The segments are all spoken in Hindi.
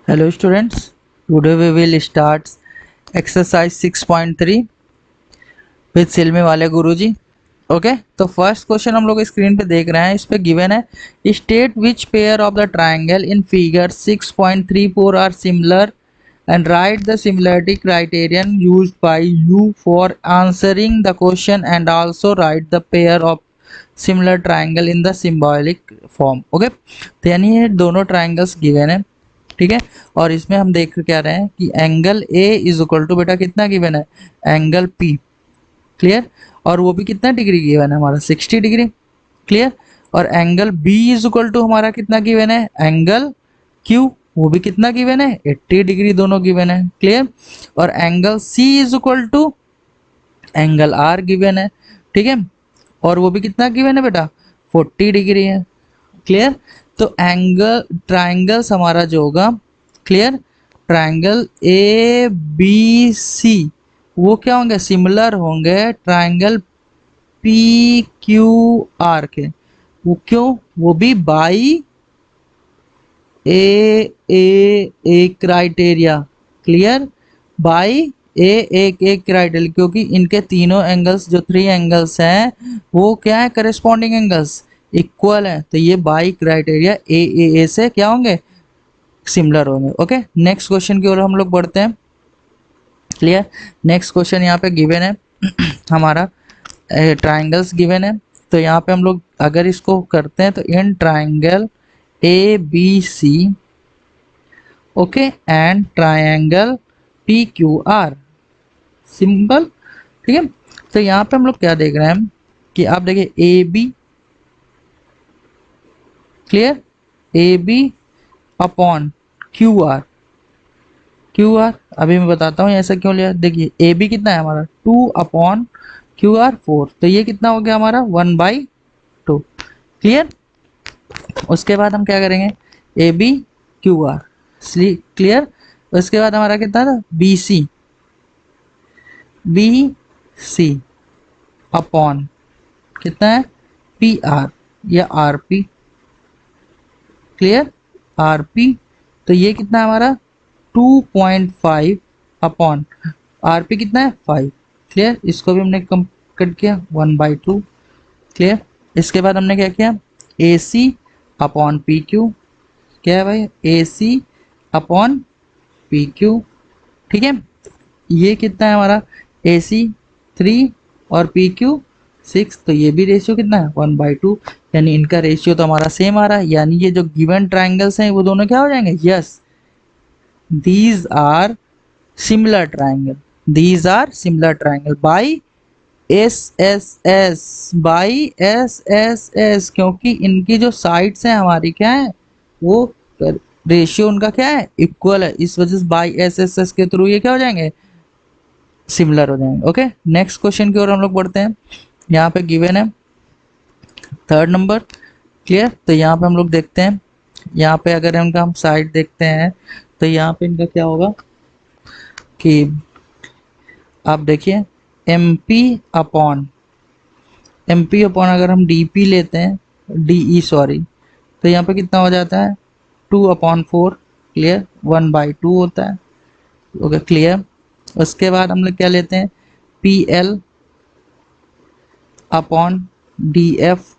Hello students, today we will start exercise 6.3 with सिलमी वाले गुरुजी। ओके तो फर्स्ट क्वेश्चन हम लोग स्क्रीन पे देख रहे हैं, इस पे गिवन है state which pair of the triangle in figure 6.34 are similar and write the similarity criterion used by you for answering the question and also write the pair of similar triangle in the symbolic form। Okay तो यानी ये दोनों ट्राइंगल्स गिवन है, ठीक है। और इसमें हम देख क्या रहे हैं कि angle A is equal to बेटा कितना गिवन है, एंगल पी, क्लियर। और वो भी कितना डिग्री गिवन है हमारा 60 डिग्री, क्लियर। और angle B is equal to हमारा कितना गिवन है, एंगल क्यू, वो भी कितना गिवन है 80 डिग्री, दोनों गिवन है, क्लियर। और angle C is equal to angle R given है, ठीक है। और वो भी कितना गिवन है बेटा 40 डिग्री है, क्लियर। तो एंगल ट्राइंगल्स हमारा जो होगा, clear, triangle A B C वो क्या होंगे, सिमिलर होंगे ट्राइंगल पी क्यू आर के। वो क्यों, वो भी by A criteria, clear, by A criteria, क्योंकि इनके तीनों एंगल्स जो 3 एंगल्स हैं वो क्या है, करेस्पॉन्डिंग एंगल्स इक्वल है। तो ये बाई क्राइटेरिया ए से क्या होंगे, सिमिलर होंगे। ओके नेक्स्ट क्वेश्चन की ओर हम लोग बढ़ते हैं, क्लियर। नेक्स्ट क्वेश्चन यहाँ पे गिवन है हमारा ट्राइंगल्स गिवन है। तो यहाँ पे हम लोग अगर इसको करते हैं तो इन triangle A B C, okay, and triangle P Q R, simple, ठीक है। तो यहाँ पे हम लोग क्या देख रहे हैं कि आप देखिए A B, clear, A B upon Q R, Q R अभी मैं बताता हूँ ऐसा क्यों लिया। देखिए ए बी कितना है हमारा 2 अपॉन क्यू आर 4, तो ये कितना हो गया हमारा 1/2, क्लियर। उसके बाद हम क्या करेंगे, A B Q R, clear. उसके बाद हमारा कितना था बी सी अपॉन कितना है पी आर या R P, clear, R P. तो ये कितना है हमारा 2.5 अपॉन आर पी कितना है 5, क्लियर। इसको भी हमने कम कट किया 1/2, क्लियर। इसके बाद हमने क्या किया ए सी अपॉन पी क्यू, क्या है भाई ए सी अपॉन पी क्यू, ठीक है। ये कितना है हमारा ए सी 3 और पी क्यू 6, तो ये भी रेशियो कितना है 1/2, यानी इनका रेशियो तो हमारा सेम आ रहा है। यानी ये जो गिवन ट्राइंगल्स हैं वो दोनों क्या हो जाएंगे, yes these are similar triangle, these are similar triangle by S by S, क्योंकि इनकी जो साइड्स हैं हमारी क्या है, वो रेशियो उनका क्या है इक्वल है, इस वजह से बाई एस के थ्रू ये क्या हो जाएंगे, सिमिलर हो जाएंगे। ओके नेक्स्ट क्वेश्चन की ओर हम लोग बढ़ते हैं। यहाँ पे गिवन है 3rd नंबर, क्लियर। तो यहाँ पे हम लोग देखते हैं, यहाँ पे अगर इनका हम साइड देखते हैं तो यहाँ पे इनका क्या होगा कि आप देखिए एम पी अपॉन अगर हम डी पी लेते हैं डी ई सॉरी, तो यहाँ पे कितना हो जाता है 2/4, क्लियर, 1/2 होता है, ओके क्लियर। उसके बाद हम लोग क्या लेते हैं P L upon D F,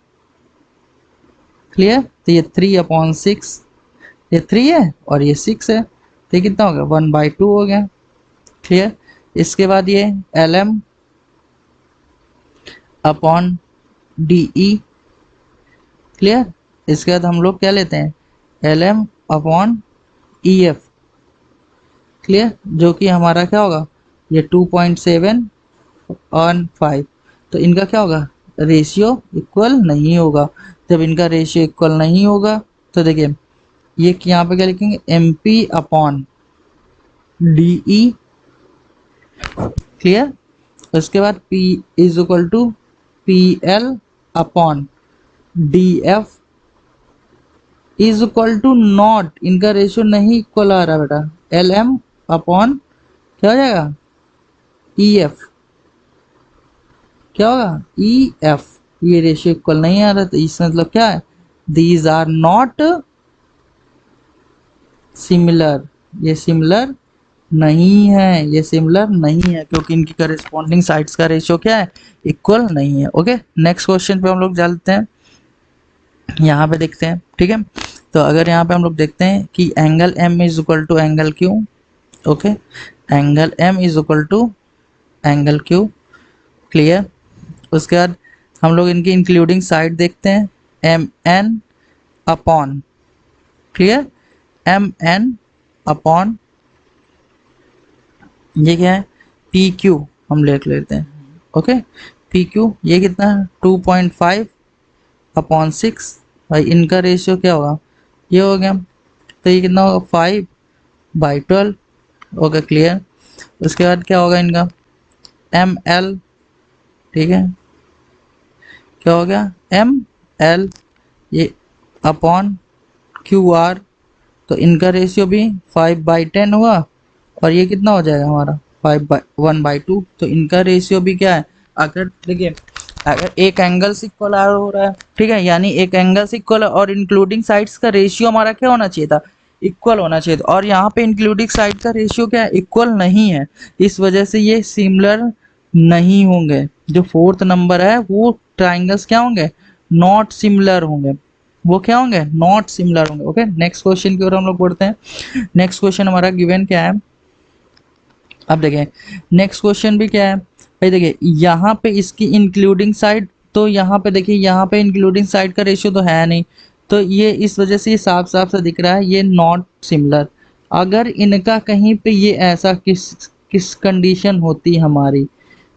clear. तो ये 3/6, ये 3 है और ये 6 है, तो ये कितना हो गया 1/2 हो गया, क्लियर। इसके बाद ये L M upon D E, clear. इसके बाद हम लोग क्या लेते हैं L M upon E F, clear, जो कि हमारा क्या होगा ये 2.7 और 5। तो इनका क्या होगा रेशियो इक्वल नहीं होगा। जब इनका रेशियो इक्वल नहीं होगा तो देखिए ये यहाँ पे क्या लिखेंगे M P upon D E, clear. उसके बाद P is equal to P L upon D F is equal to not, इनका रेशियो नहीं इक्वल आ रहा बेटा, एल एम अपॉन क्या हो जाएगा ई एफ, क्या होगा ई एफ, ये रेशियो इक्वल नहीं आ रहा, तो इसका मतलब क्या है दीज आर नॉट सिमिलर, ये सिमिलर नहीं है, ये सिमिलर नहीं है, क्योंकि इनकी करस्पॉन्डिंग साइड्स का रेशियो क्या है, इक्वल नहीं है। ओके, नेक्स्ट क्वेश्चन पे हम लोग चलते हैं, यहाँ पे देखते हैं। ठीक है, तो अगर यहाँ पे हम लोग देखते हैं कि angle M is equal to angle Q. Okay, angle M is equal to angle Q, clear. उसके बाद हम लोग इनकी इंक्लूडिंग साइड देखते हैं, M N upon, clear, M N upon ये क्या है, पी क्यू हम लिख लेते हैं। ओके, पी क्यू ये कितना है, 2.5 अपॉन 6, भाई इनका रेशियो क्या होगा, ये हो गया, तो ये कितना होगा, 5/12। Okay, clear. उसके बाद क्या होगा इनका, एम एल, ठीक है, क्या हो गया, एम एल ये अपॉन क्यू आर, तो इनका रेशियो भी 5/10 हुआ, और ये कितना हो जाएगा हमारा 1/2। तो इनका रेशियो भी क्या है, अगर देखिए अगर एक एंगल से इक्वल हो रहा है, ठीक है, यानी एक एंगल से इक्वल और इंक्लूडिंग साइड्स का रेशियो हमारा क्या होना चाहिए था, इक्वल होना चाहिए था, और यहाँ पे इंक्लूडिंग साइड का रेशियो क्या है, इक्वल नहीं है, इस वजह से ये सिमिलर नहीं होंगे। जो फोर्थ नंबर है वो ट्राइंगल्स क्या होंगे, नॉट सिमिलर होंगे, वो क्या होंगे, नॉट सिमिलर होंगे। ओके, नेक्स्ट क्वेश्चन की ओर हम लोग बढ़ते हैं। नेक्स्ट क्वेश्चन हमारा गिवन क्या है, अब देखें नेक्स्ट क्वेश्चन भी क्या है भाई, देखिए यहाँ पे इसकी इंक्लूडिंग साइड, तो यहाँ पे देखिए यहाँ पे इंक्लूडिंग साइड का रेशियो तो है नहीं, तो ये इस वजह से ये साफ साफ सा दिख रहा है ये नॉट सिमिलर। अगर इनका कहीं पे ये ऐसा किस किस कंडीशन होती हमारी,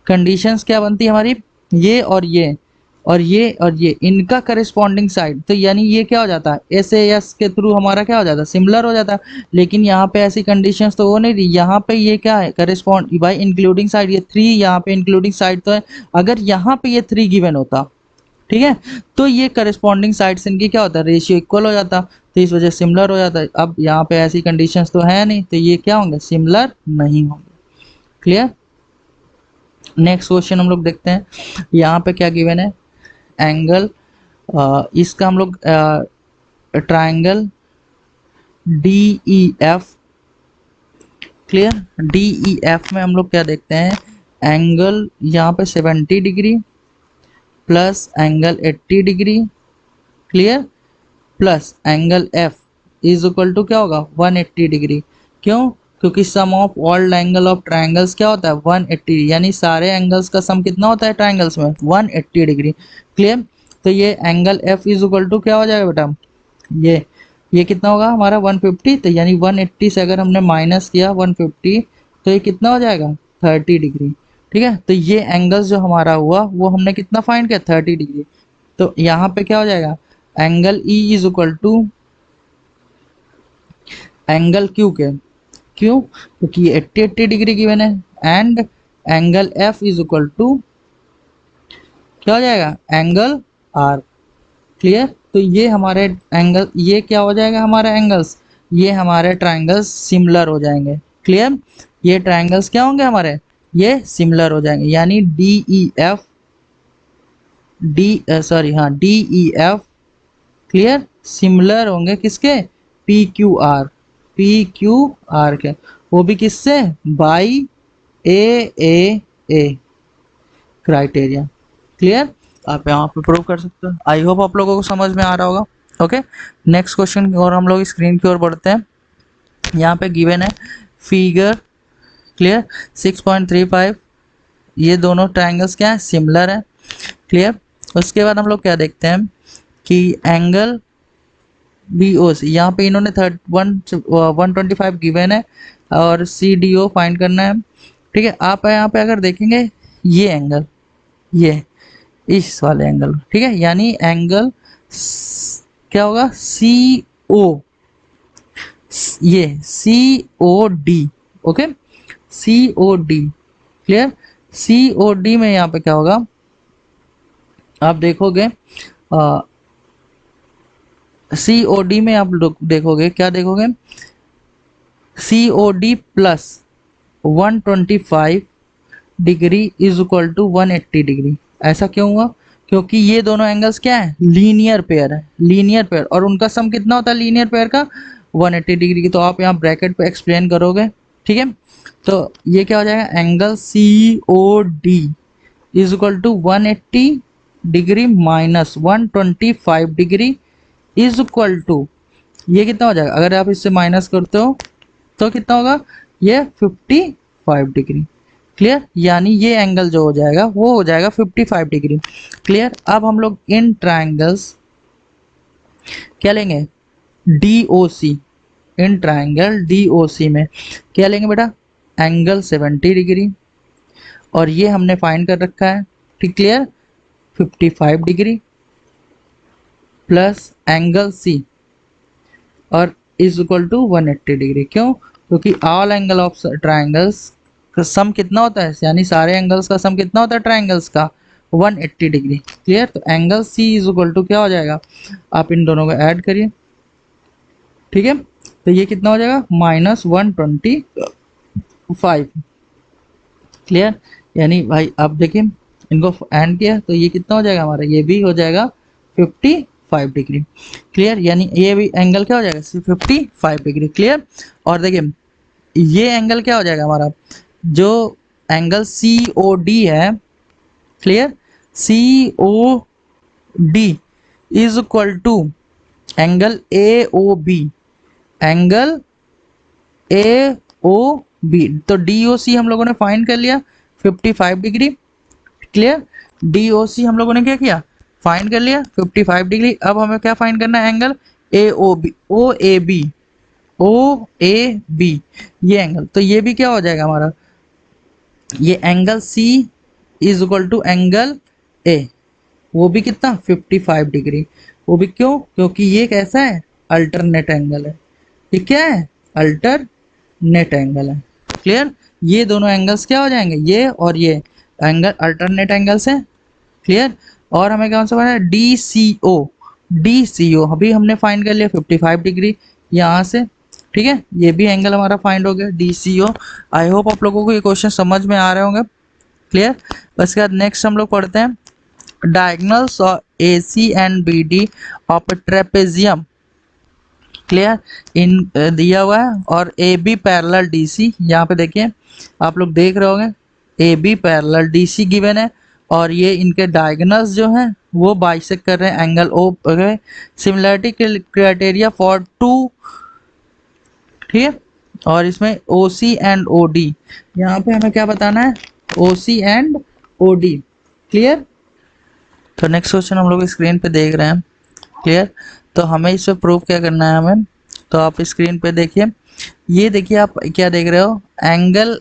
कंडीशंस क्या बनती हमारी, ये और ये और ये और ये इनका करस्पॉन्डिंग साइड, तो यानी ये क्या हो जाता है, एस ए एस के थ्रू हमारा क्या हो जाता है, सिमिलर हो जाता है। लेकिन यहाँ पे ऐसी कंडीशंस तो वो नहीं रही, यहाँ पे ये क्या है, करस्पॉन्ड भाई इंक्लूडिंग साइड, ये 3 यहाँ पे इंक्लूडिंग साइड तो है, अगर यहाँ पे ये 3 गिवन होता, ठीक है, तो ये करस्पॉन्डिंग साइड्स इनकी क्या होता है, रेशियो इक्वल हो जाता, तो इस वजह से सिमिलर हो जाता है। अब यहाँ पे ऐसी कंडीशंस तो है नहीं, तो ये क्या होंगे, सिमिलर नहीं होंगे, क्लियर। नेक्स्ट क्वेश्चन हम लोग देखते हैं, यहाँ पे क्या गिवन है, एंगल इसका हम लोग triangle D E F, clear, D E F में हम लोग क्या देखते हैं, एंगल यहाँ पे 70 degree plus angle 80 degree, clear, plus angle F is equal to क्या होगा, 180 डिग्री। क्यों, क्योंकि sum of all angle of triangles क्या होता है, 180, यानी सारे एंगल्स का सम कितना होता है ट्राइंगल्स में, 180 डिग्री, क्लियर। तो ये angle F is equal to क्या हो जाएगा बेटा, ये कितना होगा हमारा 150, तो यानी 180 से अगर हमने माइनस किया 150, तो ये कितना हो जाएगा 30 डिग्री, ठीक है। तो ये एंगल्स जो हमारा हुआ वो हमने कितना फाइंड किया, 30 डिग्री। तो यहाँ पे क्या हो जाएगा, angle E is equal to angle Q के, क्यों, क्योंकि ये 80 डिग्री गिवन है, and angle F is equal to क्या हो जाएगा, एंगल आर, क्लियर। तो ये हमारे एंगल, ये क्या हो जाएगा हमारा एंगल्स, ये हमारे ट्राइंगल्स सिमिलर हो जाएंगे, क्लियर। ये ट्राइंगल्स क्या होंगे हमारे, ये सिमिलर हो जाएंगे, यानी D E F D E F, clear, similar होंगे किसके, पी क्यू आर के, वो भी किससे, बाई ए क्राइटेरिया, क्लियर। आप यहाँ पे प्रूव कर सकते हो। आई होप आप लोगों को समझ में आ रहा होगा। ओके, नेक्स्ट क्वेश्चन की ओर हम लोग स्क्रीन की ओर बढ़ते हैं। यहाँ पे गिवन है फिगर, क्लियर, 6.35, ये दोनों ट्राइंगल्स क्या है, सिमिलर है, क्लियर। उसके बाद हम लोग क्या देखते हैं कि एंगल बी ओ सी, यहाँ पे इन्होंने 125 गिवन है और सी डी ओ फाइंड करना है, ठीक है। आप यहाँ पे अगर देखेंगे ये एंगल, ये इस वाले एंगल, ठीक है, यानी एंगल क्या होगा, सी ओ, ये सी ओ डी, ओके, सी O D, clear. C O D में यहाँ पे क्या होगा, आप देखोगे सी ओ डी में आप लोग देखोगे, क्या देखोगे, C O D plus 125 degree is equal to 180 degree. ऐसा क्यों हुआ, क्योंकि ये दोनों एंगल्स क्या है, लीनियर पेयर है, लीनियर पेयर, और उनका सम कितना होता है लीनियर पेयर का, 180 डिग्री की, तो आप यहाँ ब्रैकेट पे एक्सप्लेन करोगे, ठीक है। तो ये क्या हो जाएगा, angle C O D is equal to 180 degree minus 125 degree is equal to, ये कितना हो जाएगा, अगर आप इससे माइनस करते हो तो कितना होगा, ये 55 डिग्री। क्लियर, यानी ये एंगल जो हो जाएगा वो हो जाएगा 55 डिग्री। क्लियर। अब हम लोग इन ट्राइंगल्स क्या लेंगे, D O C, in triangle D O C में क्या लेंगे बेटा, एंगल 70 डिग्री, और ये हमने फाइंड कर रखा है, ठीक। Clear, 55 degree plus angle C और इज इक्वल टू 180 डिग्री। क्यों, क्योंकि ऑल एंगल ऑफ ट्राइंगल्स का सम कितना होता है, यानी सारे एंगल्स का सम कितना होता है ट्राइंगल्स का, 180 डिग्री। क्लियर, तो angle C is equal to क्या हो जाएगा, आप इन दोनों को ऐड करिए, ठीक है। तो ये कितना हो जाएगा, -125। क्लियर, यानी भाई आप देखिए इनको एंड किया तो ये कितना हो जाएगा हमारा, ये भी हो जाएगा 55 डिग्री। क्लियर, यानी ये भी एंगल क्या हो जाएगा, 55 डिग्री। क्लियर, और देखिए ये एंगल क्या हो जाएगा हमारा, जो एंगल सी ओ डी है, clear, C O D is equal to angle A O B, angle A O B. तो डी ओ सी हम लोगों ने फाइंड कर लिया 55 degree. Clear, D O C हम लोगों ने क्या किया, फाइंड कर लिया 55 डिग्री। अब हमें क्या फाइंड करना है, angle A O B, O A B, O A B, ये एंगल। तो ये भी क्या हो जाएगा हमारा, ये angle C is equal to angle A, वो भी कितना 55 डिग्री। वो भी क्यों, क्योंकि ये कैसा है, अल्टरनेट एंगल है। ये क्या है, अल्टरनेट एंगल है। क्लियर, ये दोनों एंगल्स क्या हो जाएंगे, ये और ये एंगल अल्टरनेट एंगल्स है। क्लियर, और हमें कौन सा बना है, D C O, D C ओ अभी हमने फाइंड कर लिया 55 डिग्री यहाँ से, ठीक है। ये भी एंगल हमारा फाइंड हो गया डी सी ओ। आई होप आप लोगों को ये क्वेश्चन समझ में आ रहे होंगे। क्लियर, उसके बाद नेक्स्ट हम लोग पढ़ते हैं diagonals A C and B D of trapezium. Clear, इन दिया हुआ है, और A B parallel D C, यहाँ पे देखिए आप लोग देख रहे होंगे, A B parallel D C given है, और ये इनके डायगोनल्स जो हैं वो बाइसेक्ट कर रहे हैं angle O. Similarity criteria for two, ठीक है, और इसमें ओ सी एंड ओ डी, यहाँ पे हमें क्या बताना है, ओ सी एंड ओ डी। क्लियर, तो नेक्स्ट क्वेश्चन हम लोग स्क्रीन पे देख रहे हैं। क्लियर, तो हमें इस पे प्रूव क्या करना है हमें, तो आप स्क्रीन पे देखिए, ये देखिए आप क्या देख रहे हो, angle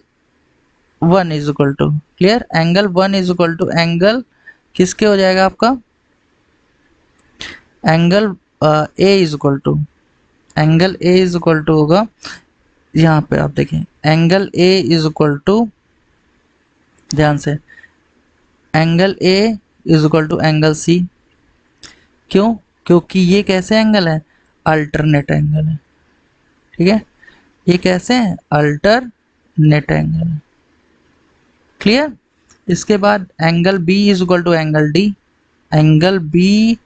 1 is equal to, clear, angle 1 is equal to angle किसके हो जाएगा आपका, angle A is equal to, angle A is equal to होगा, यहाँ पे आप देखें angle A is equal to, ध्यान से, angle A is equal to angle C. क्यों, क्योंकि ये कैसे एंगल है, अल्टरनेट एंगल है, ठीक है, ये कैसे है, अल्टरनेट एंगल है। क्लियर, इसके बाद angle B is equal to angle D, angle B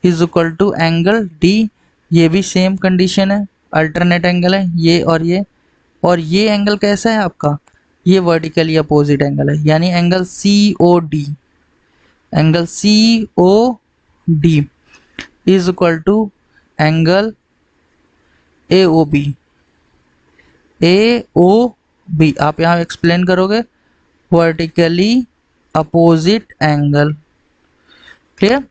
is equal to angle D, ये भी सेम कंडीशन है, अल्टरनेट एंगल है ये, और ये एंगल कैसा है आपका, ये वर्टिकली अपोजिट एंगल है, यानी angle C O D, angle C O D is equal to angle A O B, A O B आप यहाँ एक्सप्लेन करोगे, वर्टिकली अपोजिट एंगल। क्लियर,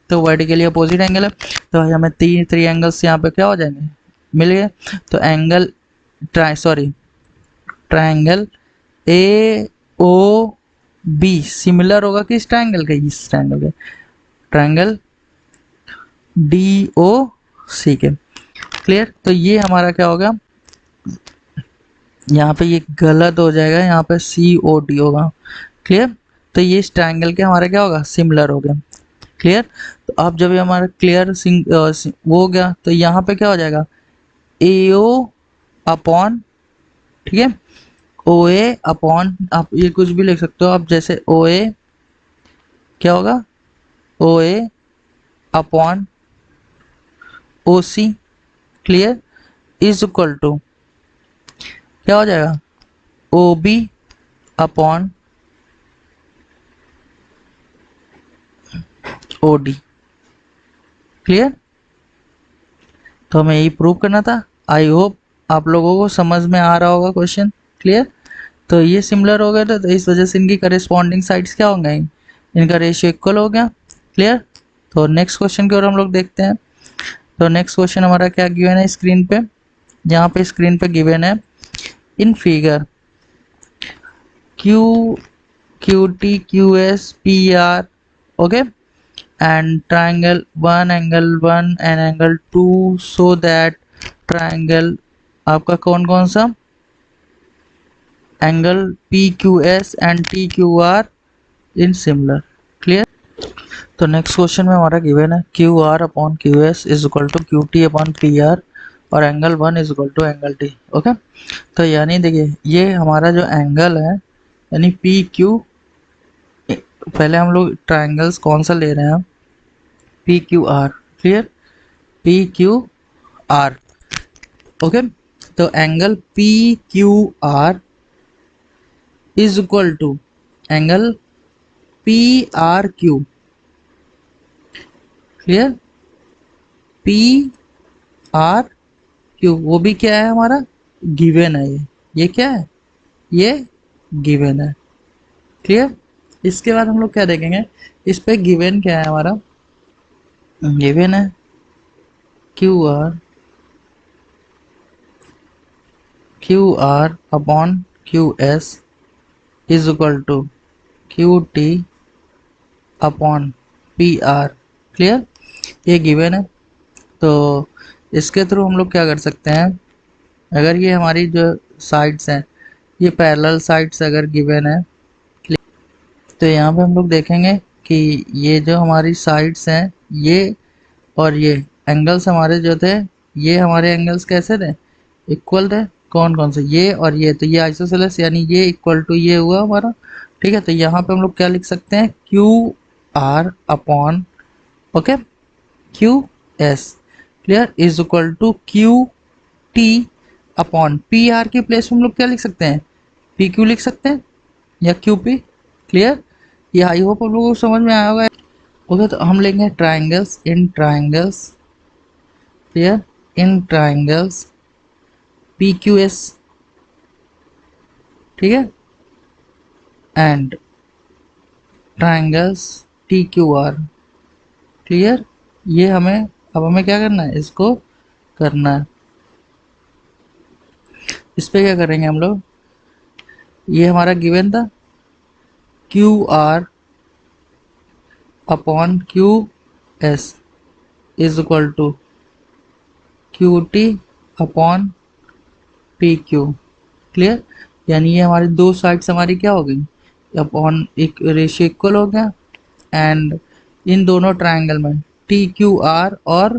तो वर्टिकली अपोजिट एंगल है, तो हमें थ्री एंगल्स यहाँ पे क्या हो जाएंगे, मिल गए। तो angle triangle A O B similar होगा किस ट्राइंगल के, इस ट्राइंगल के, ट्राइंगल डी ओ सी के। क्लियर, तो ये हमारा क्या होगा, यहाँ पे ये गलत हो जाएगा, यहाँ पे सी ओ डी होगा। क्लियर, तो ये इस ट्राइंगल के हमारा क्या होगा, सिमिलर हो गया। क्लियर, तो अब जब ये हमारा क्लियर वो हो गया, तो यहाँ पे क्या हो जाएगा, ए ओ अपॉन, ठीक है, ओ ए अपॉन, आप ये कुछ भी लिख सकते हो आप, जैसे ओ ए क्या होगा, O A upon O C. Clear, is equal to क्या हो जाएगा, O B upon O D. Clear. तो हमें यही प्रूव करना था। आई होप आप लोगों को समझ में आ रहा होगा क्वेश्चन। क्लियर। तो ये सिमिलर हो गया था, तो इस वजह से इनकी करेस्पॉन्डिंग साइड्स क्या हो गई, इनका रेशियो इक्वल हो गया। क्लियर। तो नेक्स्ट क्वेश्चन की ओर हम लोग देखते हैं। तो नेक्स्ट क्वेश्चन हमारा क्या गिवन है स्क्रीन पे, यहाँ पे स्क्रीन पे गिवन है in figure Q Q T Q S P R, okay, and triangle 1 angle 1 and angle 2 so that triangle आपका कौन कौन सा angle P Q S and T Q R in similar. Clear. तो नेक्स्ट क्वेश्चन में हमारा गिवन है Q R upon Q S is equal to Q T upon P R और angle 1 is equal to angle T. Okay. तो यानी देखिए ये हमारा जो एंगल है यानी पी क्यू, पहले हम लोग ट्राइंगल्स कौन सा ले रहे हैं, P Q R. Clear. P Q R, okay. तो angle P Q R is equal to angle P R Q. Clear. P R Q, वो भी क्या है हमारा गिवन है, ये क्या है, ये गिवन है। क्लियर। इसके बाद हम लोग क्या देखेंगे, इस पे गिवन क्या है हमारा, गिवन है Q R upon Q S is equal to Q T upon P R. Clear. ये गिवन है। तो इसके थ्रू हम लोग क्या कर सकते हैं, अगर ये हमारी जो साइड्स हैं ये पैरेलल साइड्स अगर गिवन है, तो यहाँ पे हम लोग देखेंगे कि ये जो हमारी साइड्स हैं ये और ये एंगल्स हमारे जो थे, ये हमारे एंगल्स कैसे थे, इक्वल थे। कौन कौन से, ये और ये, तो ये आइसोसेलेस यानी ये इक्वल टू ये हुआ हमारा। ठीक है। तो यहाँ पे हम लोग क्या लिख सकते हैं, Q R upon, okay, Q S, clear, is equal to Q T upon P R की प्लेस में हम लोग क्या लिख सकते हैं, पी क्यू लिख सकते हैं या क्यू पी। क्लियर। ये आई होप आप लोगों को समझ में आया होगा। ओके। तो हम लेंगे ट्राइंगल्स, इन ट्राइंगल्स, क्लियर, इन ट्राइंगल्स पी क्यू एस, ठीक है, and triangles T Q R. Clear. ये हमें अब हमें क्या करना है, इसको करना है। इस पे क्या करेंगे हम लोग, ये हमारा गिवन था Q R upon Q S is equal to Q T upon P Q. Clear. यानी ये हमारी दो साइड्स हमारी क्या हो गई, अपॉन एक रेशियो इक्वल हो गया, एंड इन दोनों ट्राइंगल में टी क्यू आर और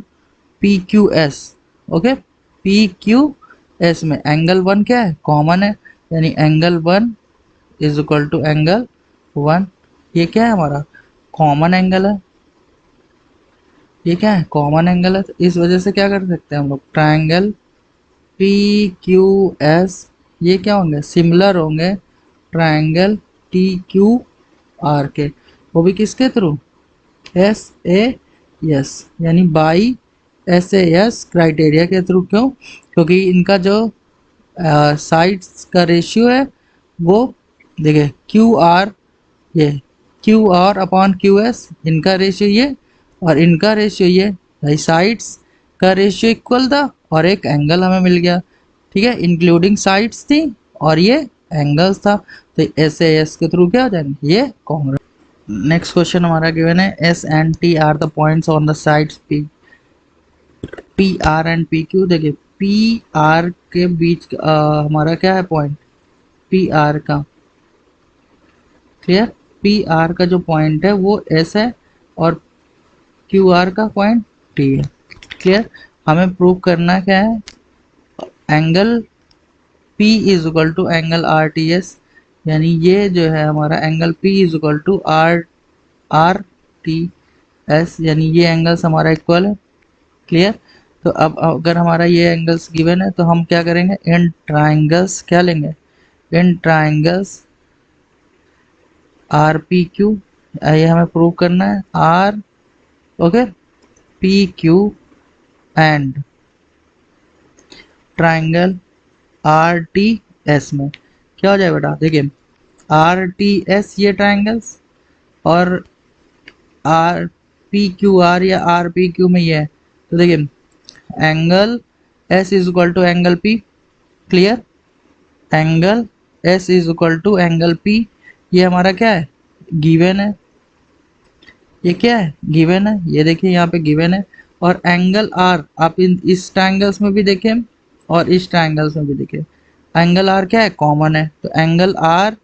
P Q S, okay, P Q S में एंगल 1 क्या है, कॉमन है, यानी angle 1 is equal to angle 1। ये क्या है हमारा कॉमन एंगल है, ये क्या है कॉमन एंगल है। तो इस वजह से क्या कर सकते हैं हम लोग, ट्राइंगल पी क्यू एस ये क्या होंगे, सिमिलर होंगे ट्राइंगल टी क्यू आर के, वो भी किसके थ्रू, एस ए एस, यानी by S A S criteria के थ्रू। क्यों, क्योंकि इनका जो साइड्स का रेशियो है वो देखिए क्यू आर, ये Q R upon Q S, इनका रेशियो ये और इनका रेशियो ये, भाई साइड्स का रेशियो इक्वल था और एक एंगल हमें मिल गया। ठीक है। इंक्लूडिंग साइड्स थी और ये एंगल्स था, तो एस ए एस के थ्रू क्या हो जाएंगे, ये कॉन्ग्रुएंट। नेक्स्ट क्वेश्चन हमारा गिवन है S and T R the points on the sides P R and P Q. देखिए पी आर के बीच हमारा क्या है पॉइंट, पी आर का, क्लियर, पी आर का जो पॉइंट है वो एस है और क्यू आर का पॉइंट टी है। क्लियर। हमें प्रूव करना क्या है, angle P is equal to angle R T S, यानी ये जो है हमारा angle P is equal to R T S, यानी ये एंगल्स हमारा इक्वल है। क्लियर। तो अब अगर हमारा ये एंगल्स गिवन है तो हम क्या करेंगे, इन ट्राइंगल्स क्या लेंगे, इन ट्राइंगल्स आर पी क्यू, ये हमें प्रूव करना है, R okay P Q and triangle R T S में क्या हो जाए बेटा, देखिए आर टी एस ये ट्राइंगल्स और आर पी क्यू आर या आर पी क्यू में ये है, तो देखिए angle S is equal to angle P, clear, angle S is equal to angle P, ये हमारा क्या है, गिवन है, ये क्या है, गिवन है, ये देखिए यहाँ पे गिवन है। और एंगल आर आप इस ट्रायंगल्स में भी देखें और इस ट्रायंगल्स में भी देखें, एंगल आर क्या है, कॉमन है, तो angle R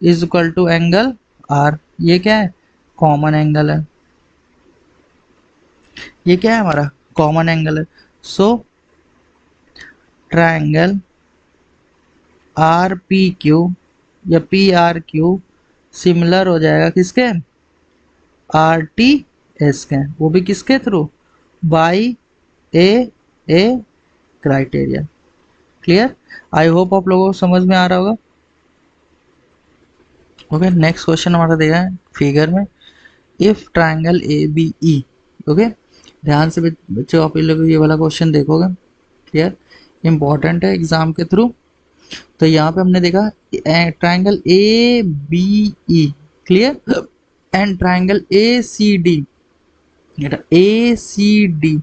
is equal to angle R, ये क्या है, कॉमन एंगल है, ये क्या है हमारा कॉमन एंगल है। सो ट्रायंगल आर पी क्यू या पी आर क्यू सिमिलर हो जाएगा किसके, आर टी एस के, वो भी किसके through, by A criteria, clear. I hope आप लोगों को समझ में आ रहा होगा। ओके नेक्स्ट क्वेश्चन हमारा दिया है फिगर में, if triangle A B E, okay ध्यान से बच्चों आप लोग ये वाला क्वेश्चन देखोगे, क्लियर, इंपॉर्टेंट है एग्जाम के थ्रू। तो यहाँ पे हमने देखा triangle A B E, clear, and triangle A C D, A C D,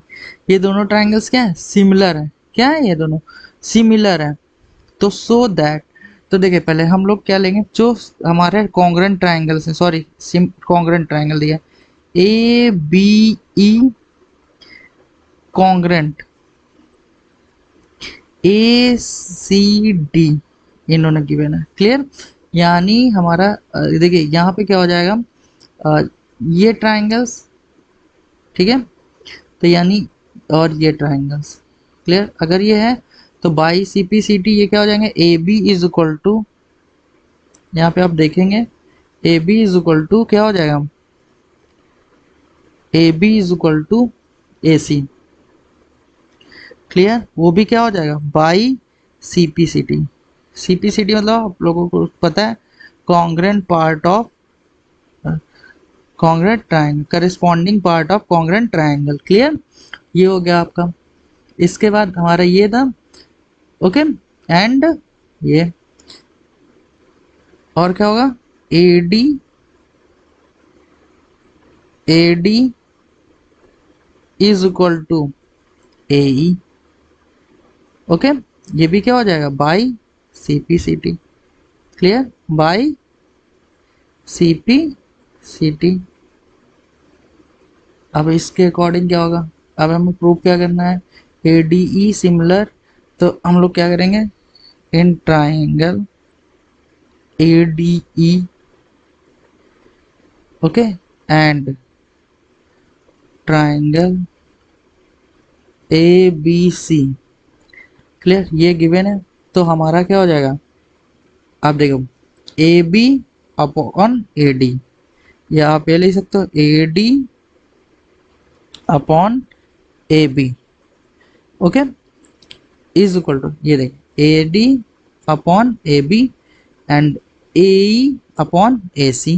ये दोनों ट्राइंगल्स क्या है, सिमिलर है, क्या है, ये दोनों सिमिलर है। तो सो दैट, तो देखिए पहले हम लोग क्या लेंगे, जो हमारे कॉन्ग्रेंट ट्राइंगल्स हैं, सॉरी कॉन्ग्रेंट ट्राइंगल दिया A B E congruent A C D, इन्होंने गिवन है, क्लियर, यानी हमारा देखिए यहाँ पे क्या हो जाएगा, ये ट्राइंगल्स, ठीक है, तो यानी और ये ट्राइंगल्स, क्लियर, अगर ये है तो by C P C T ये क्या हो जाएंगे, A B is equal to, यहाँ पे आप देखेंगे A B is equal to क्या हो जाएगा, A B is equal to A C, clear, वो भी क्या हो जाएगा by C P C T, C P C T मतलब आप लोगों को पता है congruent part of congruent triangle, corresponding part of congruent triangle, clear, ये हो गया आपका। इसके बाद हमारा ये था, ओके, एंड ये और क्या होगा, A D is equal to A E, okay, ये भी क्या हो जाएगा by C P C T, clear, by C P C T. अब इसके अकॉर्डिंग क्या होगा, अब हमें प्रूव क्या करना है, ए डी ई सिमिलर, तो हम लोग क्या करेंगे, in triangle A D E, okay, and triangle A B C, clear, ये गिवन है, तो हमारा क्या हो जाएगा, आप देखो A B upon A D, या आप ये ले सकते हो A D upon A B, okay, is equal to, ये देख A D upon A B and A E upon A C,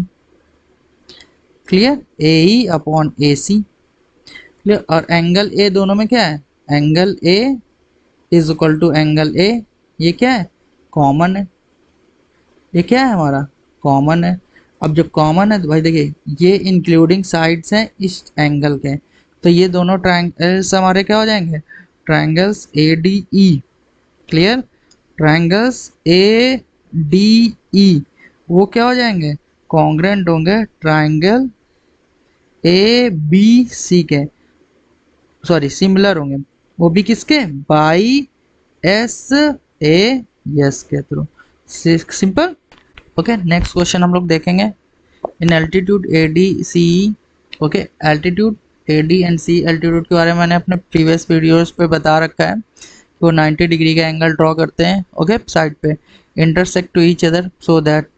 clear, A E upon A C, clear, और एंगल ए दोनों में क्या है, angle A is equal to angle A, ये क्या है, कॉमन है, ये क्या है हमारा कॉमन है। अब जब कॉमन है तो भाई देखिए ये इंक्लूडिंग साइड्स हैं इस एंगल के, तो ये दोनों ट्राइंगल्स हमारे क्या हो जाएंगे, ट्राइंगल्स ए डी ई, क्लियर, ट्राइंगल्स ए डी ई वो क्या हो जाएंगे, कॉन्ग्रेंट होंगे ट्राइंगल ए बी सी के, सॉरी सिमिलर होंगे, वो भी किसके, बाई एस ए एस के through, simple. Okay next question हम लोग देखेंगे, in altitude A D C, okay altitude A D and C, altitude के बारे में मैंने अपने प्रीवियस वीडियोस पे बता रखा है, वो 90 डिग्री का एंगल ड्रॉ करते हैं, ओके साइड पे intersect to each other, so that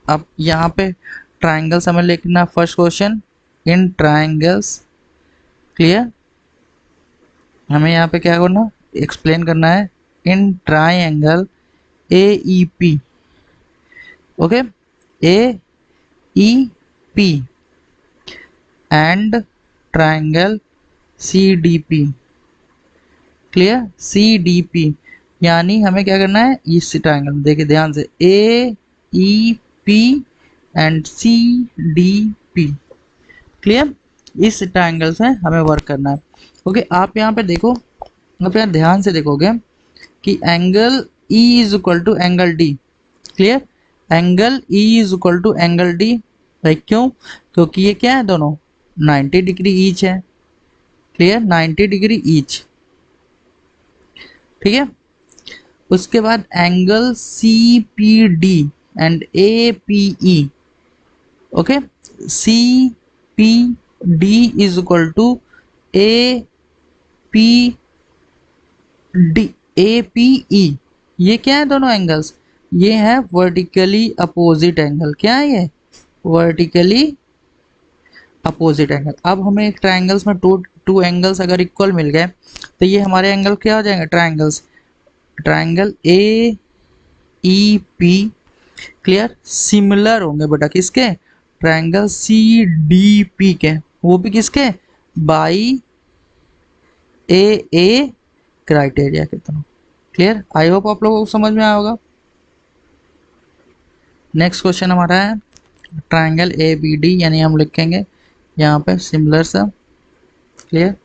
अब यहाँ पे ट्राइंगल्स हमें लिखना, first question in triangles, clear, हमें यहाँ पे क्या करना, एक्सप्लेन करना है in triangle AEP, okay, AEP and triangle CDP, clear, CDP, यानी हमें क्या करना है इस ट्राइंगल, देखिए ध्यान से, AEP एंड CDP, क्लियर, इस ट्राइंगल से हमें वर्क करना है। ओके, आप यहाँ पे देखो, आप यहाँ ध्यान से देखोगे कि angle E is equal to angle D, clear, angle E is equal to angle D, भाई क्यों, क्योंकि ये क्या है, दोनों 90 डिग्री ईच है, क्लियर, 90 डिग्री ईच, ठीक है। उसके बाद angle CPD and APE, okay, CPD is equal to APE, ये क्या है दोनों एंगल्स, ये है वर्टिकली अपोजिट एंगल, क्या है ये, वर्टिकली अपोजिट एंगल। अब हमें एक ट्राइंगल्स में टू एंगल्स अगर इक्वल मिल गए तो ये हमारे एंगल क्या हो जाएंगे, triangles, triangle AEP, clear, similar होंगे बेटा किसके, ट्राइंगल CDP के, वो भी किसके, बाई AA क्राइटेरिया के थ्रू, क्लियर। आई होप आप लोगों को समझ में आया होगा। नेक्स्ट क्वेश्चन हमारा है ट्राइंगल ABD, यानी हम लिखेंगे यहाँ पे सिमिलर सा, क्लियर,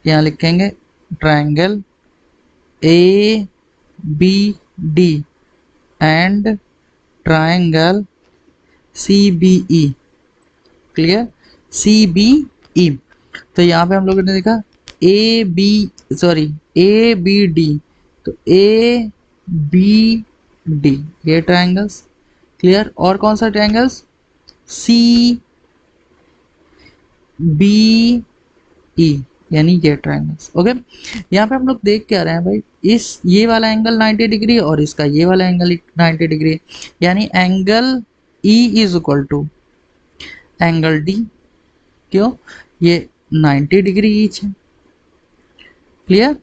यहाँ लिखेंगे triangle ABD and triangle CBE, clear, CBE। तो यहाँ पे हम लोगों ने देखा ABD, तो ABD ये ट्राइंगल्स, क्लियर, और कौन सा ट्राइंगल्स, CBE, यानी ये ट्राइंगल्स, ओके। यहाँ पे हम लोग देख क्या रहे हैं भाई, इस ये वाला एंगल 90 डिग्री और इसका ये वाला एंगल 90 डिग्री, यानी angle E is equal to angle D, क्यों, ये 90 डिग्री ईच है, क्लियर,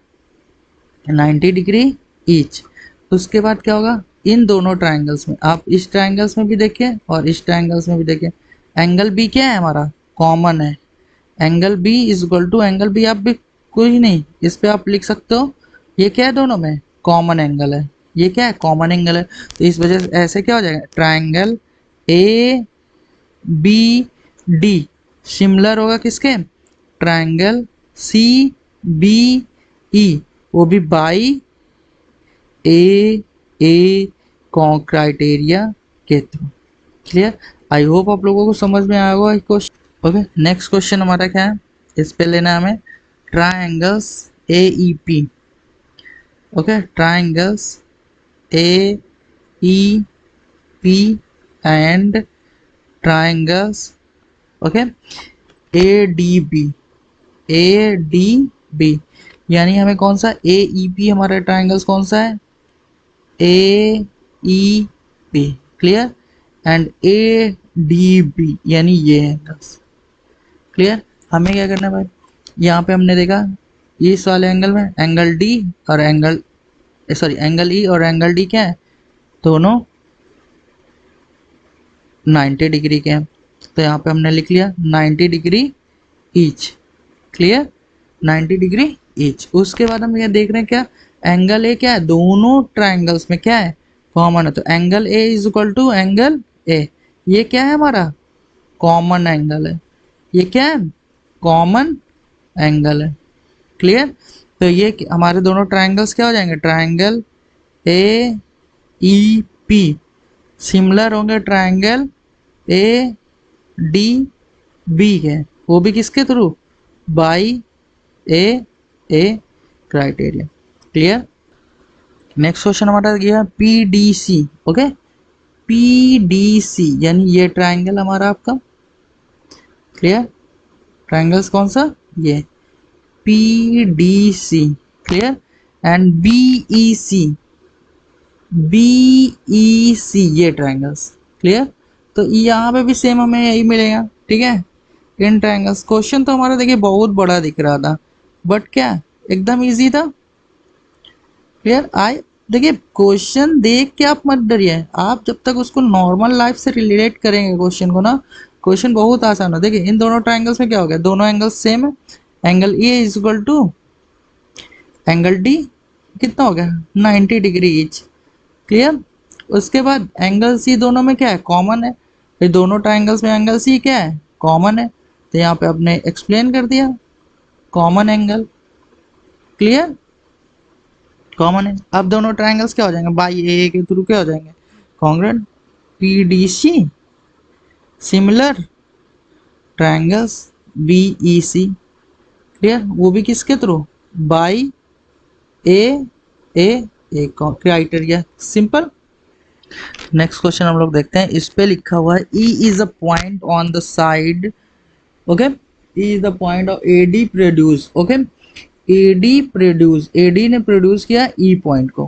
90 डिग्री ईच। उसके बाद क्या होगा, इन दोनों ट्राइंगल्स में, आप इस ट्राइंगल्स में भी देखिए और इस ट्राइंगल्स में भी देखिए, एंगल B क्या है हमारा, कॉमन है, angle B is equal to angle B, आप भी कुछ नहीं, इस पे आप लिख सकते हो, ये क्या है दोनों में कॉमन एंगल है, ये क्या है कॉमन एंगल है, तो इस वजह से ऐसे क्या हो जाएगा, ट्राइंगल ABD सिमिलर होगा किसके, ट्राइंगल CBE, वो भी बाई AA क्राइटेरिया के थ्रू, क्लियर। आई होप आप लोगों को समझ में आया होगा क्वेश्चन। ओके, नेक्स्ट क्वेश्चन हमारा क्या है, इस पे लेना है हमें triangles AEP, okay, triangles AEP and triangles, okay, ADB, यानी हमें कौन सा AEP, हमारा ट्राइंगल्स कौन सा है, AEP, क्लियर, एंड ADB, यानी ये एंगल्स, क्लियर। हमें क्या करना है भाई, यहाँ पे हमने देखा इस वाले एंगल में एंगल D और एंगल E और एंगल D क्या है, दोनों 90 डिग्री के हैं, तो यहाँ पे हमने लिख लिया 90 degree each, clear, 90 degree each. उसके बाद हम ये देख रहे हैं क्या, एंगल A क्या है, दोनों ट्राइंगल्स में क्या है, कॉमन है, तो angle A is equal to angle A, ये क्या है हमारा, कॉमन एंगल है, ये क्या है, कॉमन एंगल है, क्लियर। तो ये हमारे दोनों ट्राइंगल्स क्या हो जाएंगे, ट्राइंगल AEP सिमिलर होंगे ट्राइंगल ADB के, वो भी किसके through, by AA criteria, clear. Next question हमारा गया PDC, ओके, PDC यानी ये ट्राइंगल हमारा आपका, क्लियर, ट्राइंगल्स कौन सा, ये PDC, क्लियर, एंड BEC, ये ट्राइंगल्स, क्लियर। तो यहाँ पे भी सेम हमें यही मिलेगा, ठीक है, इन ट्राइंगल्स। क्वेश्चन तो हमारा देखिए बहुत बड़ा दिख रहा था, बट क्या एकदम इजी था। क्लियर? आई देखिए क्वेश्चन देख के आप मत डरिए, आप जब तक उसको नॉर्मल लाइफ से रिलेट करेंगे क्वेश्चन को ना, क्वेश्चन बहुत आसान है। देखिए इन दोनों ट्राइंगल्स में क्या हो गया, दोनों एंगल्स सेम है। Angle A is equal to angle D कितना हो गया 90 डिग्री ईच। क्लियर? उसके बाद एंगल सी दोनों में क्या है, कॉमन है। फिर दोनों ट्राइंगल्स में एंगल सी क्या है, कॉमन है। तो यहाँ पे आपने एक्सप्लेन कर दिया, कॉमन एंगल। क्लियर? कॉमन है। अब दोनों ट्राइंगल्स क्या हो जाएंगे, बाई ए के थ्रू क्या हो जाएंगे, congruent. PDC similar triangles BEC. Clear? वो भी किसके through, by A A A criteria, simple. Next question हम लोग देखते हैं, इस पे लिखा हुआ है E is a point on the side, okay, E is the point of AD produce, okay, AD produce, AD ने प्रोड्यूस किया ई पॉइंट को।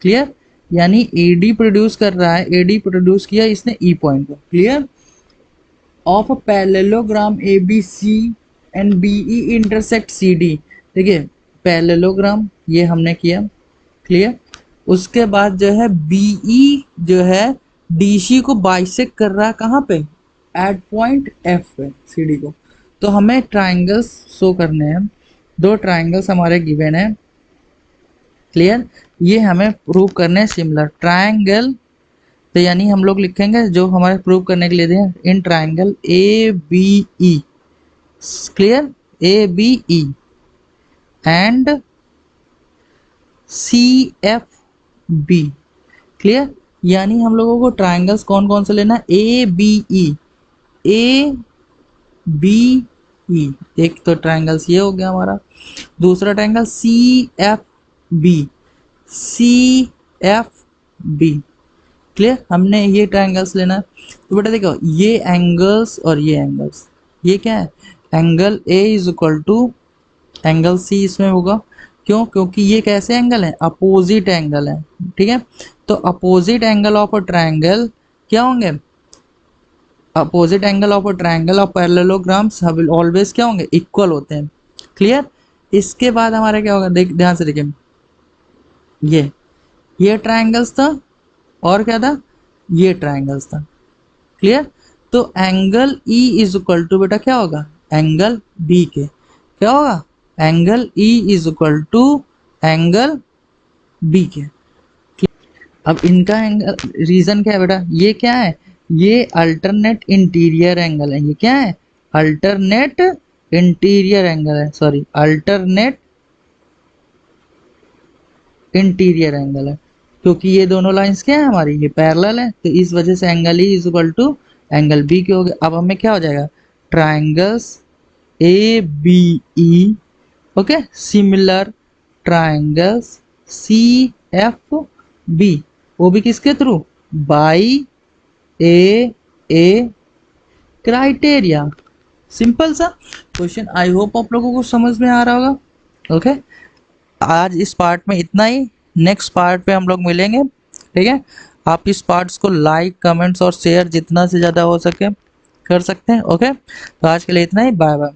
क्लियर? यानी एडी प्रोड्यूस कर रहा है, एडी प्रोड्यूस किया इसने ई पॉइंट को। Clear? Of a parallelogram A B C and B E intersect C D. देखिए पैरेललोग्राम ये हमने किया। क्लियर? उसके बाद जो है बीई जो है डीसी को बाइसेक्ट कर रहा है, कहाँ पे, एट पॉइंट एफ पे सीडी को। तो हमें ट्राइंगल्स शो करने हैं, दो ट्राइंगल्स हमारे गिवन है। क्लियर? ये हमें प्रूव करने हैं सिमिलर ट्राइंगल। तो यानी हम लोग लिखेंगे जो हमारे प्रूव करने के लिए दिए, in triangle A B E. Clear? A B E and C F B. Clear? यानी हम लोगों को ट्राइंगल्स कौन कौन से लेना है, ए बी ई, ए बी ई। एक तो ट्राइंगल्स ये हो गया हमारा, दूसरा triangle C F B, C F B. Clear? हमने ये ट्राइंगल्स लेना है। तो बेटा देखो ये एंगल्स और ये एंगल्स, ये क्या है, angle A is equal to angle C इसमें होगा। क्यों? क्योंकि ये कैसे एंगल है, अपोजिट एंगल है। ठीक है? तो opposite angle of a triangle क्या होंगे, opposite angle of a triangle of parallelograms will always क्या होंगे, इक्वल होते हैं। क्लियर? इसके बाद हमारा क्या होगा, देख ध्यान से देखिए, ये ट्रायंगल्स था और क्या था, ये ट्रायंगल्स था। क्लियर? तो angle E is equal to बेटा क्या होगा, एंगल बी के क्या होगा, angle E is equal to angle B के। अब इनका एंगल रीजन क्या है बेटा, ये क्या है, ये अल्टरनेट इंटीरियर एंगल है। ये क्या है, अल्टरनेट इंटीरियर एंगल है, सॉरी अल्टरनेट इंटीरियर एंगल है। क्योंकि ये दोनों लाइंस क्या है हमारी, ये पैरेलल है, तो इस वजह से angle E is equal to angle B के हो गए। अब हमें क्या हो जाएगा, triangles A B E, okay, similar triangles C F B, वो भी किसके through, by A A criteria. Simple सा क्वेश्चन। आई होप आप लोगों को समझ में आ रहा होगा। ओके, आज इस पार्ट में इतना ही, नेक्स्ट पार्ट पे हम लोग मिलेंगे। ठीक है? आप इस पार्ट्स को लाइक कमेंट्स और शेयर जितना से ज़्यादा हो सके कर सकते हैं। ओके, तो आज के लिए इतना ही, बाय बाय।